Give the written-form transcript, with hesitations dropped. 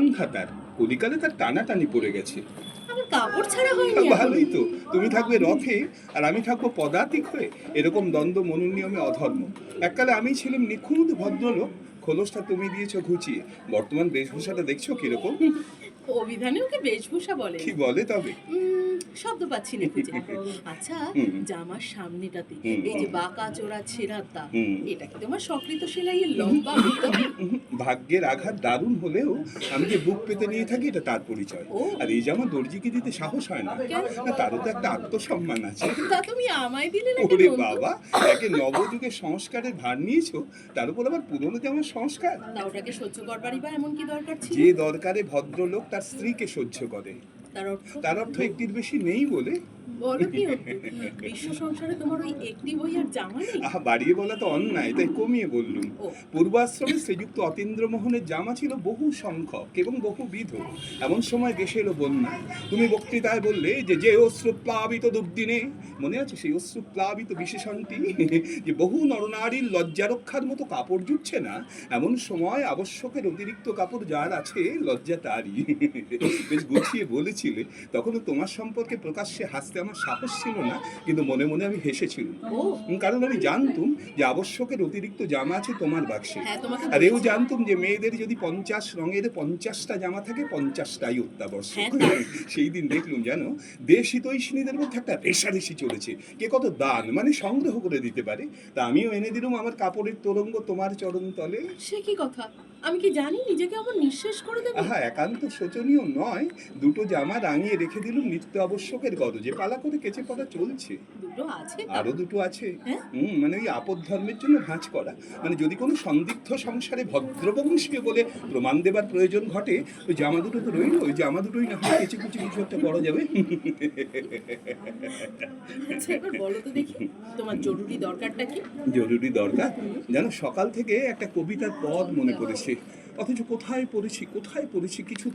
সন্ধ্যা তার, কলিকালে তার টানাটানি পড়ে গেছে। আমার কাপড় ছাড়া হয়নি ভালোই তো, তুমি থাকবে রথে আর আমি থাকবো পদাতিক হয়ে। এরকম দ্বন্দ্ব মনোনিয়মে অধর্ম। এককালে আমি ছিলাম নিখুঁত ভদ্রলোক, খোলসটা তুমি দিয়েছো ঘুচিয়ে। বর্তমান বেশভূষাটা দেখছো কিরকম? অভিধানে ওকে বেশভূষা বলে কি না। বলে তবে? শব্দ পাচ্ছি না খুঁজে। আচ্ছা, জামার সামনেটাতে এই যে বাঁকা চোরা ছেঁড়ার দাগ, এটা কি তোমার সকৃত সেলাইয়ের লম্বা হাত? ভাগ্যের আঘাত দারুণ হলেও আমি যে বুক পেতে নিয়ে থাকি এটা তার পরিচয়। ও। আর এই জামা দর্জিকে দিতে সাহস হয় না। না, তারও তো একটা আত্মসম্মান আছে। তা তুমি আমায় দিলে না ওরে কেন? বাবা, একে নবযুগের সংস্কারের ভার নিয়েছো, তার উপর আবার পুরনো জামার সংস্কার। তা ওটাকে সহ্য করবারই বা এমন কি দরকার ছিল? যে দরকারে ভদ্রলোক তার স্ত্রীকে সহ্য করে, তার অর্থ একটির বেশি নেই বলে। বলো কি বিশ্ব সংসারে তোমার ওই একটি বই আর জামা নেই? আহা, বাড়িয়ে বলা তো অন্যায়, তাই কমিয়ে বললুম। ও। পূর্বাশ্রমে শ্রীযুক্ত অতীন্দ্রমোহনের জামা ছিল বহু সংখ্যক এবং বহুবিধ। এমন সময় দেশে এলো বন্যা। তুমি বক্তৃতায় বললে যে যে অশ্রুপ্লাবিত দুর্দিনে, মনে আছে সেই অশ্রুপ্লাবিত বিশেষণটি, যে বহু নরনারীর লজ্জা রক্ষার মতো কাপড় জুটছে না, এমন সময় আবশ্যকের অতিরিক্ত কাপড় যার আছে লজ্জা তারই। বেশ গুছিয়ে বলেছিলে। তখনও তোমার সম্পর্কে প্রকাশ্যে হাসতে আমার সাহস ছিল না, কিন্তু মনে মনে আমি হেসেছিলাম। কারণ আমি জানতুম যে আবশ্যকের অতিরিক্ত জামা আছে তোমার বাক্সে। আর এও জানতুম যে মেয়েদের যদি 50 রঙের 50টা জামা থাকে, 50টাই অত্যাবশ্যক। সেই দিন দেখলুম জানো, দেশ হিতৈষিণীদের মধ্যে একটা রেষারেষি চলেছে, কে কত দান মানে সংগ্রহ করে দিতে পারে। তা আমিও এনে দিলুম আমার কাপড়ের তোরঙ্গ তোমার চরণ তলে। সে কি কথা? আমি কি জানি নিজেকে আমার নিঃশেষ করে দেব? আহা, একান্ত শোচনীয় নয়। দুটো জামা রাঙিয়ে রেখে দিলুম নিত্য আবশ্যকের গরজে, পালা করে কেচে পড়া চলছে। দুটো আছে? আরো দুটো আছে। হ্যাঁ? মানে ওই আপদ ধর্মের জন্য ভাঁজ করা। মানে যদি কোনো সন্দিগ্ধ সংসারে ভদ্রবংশীয় বলে প্রমাণ দেবার প্রয়োজন ঘটে, ওই জামা দুটো তো রইল, ওই জামা দুটোই না হয় কেচে কুচি কিছু একটা করা যাবে। আচ্ছা, এবার বলো তো দেখি, তোমার জরুরি দরকারটা কি? জরুরি দরকার যেন সকাল থেকে একটা কবিতার পদ মনে পড়েছে, অথচ কোথায় পড়েছি কিছু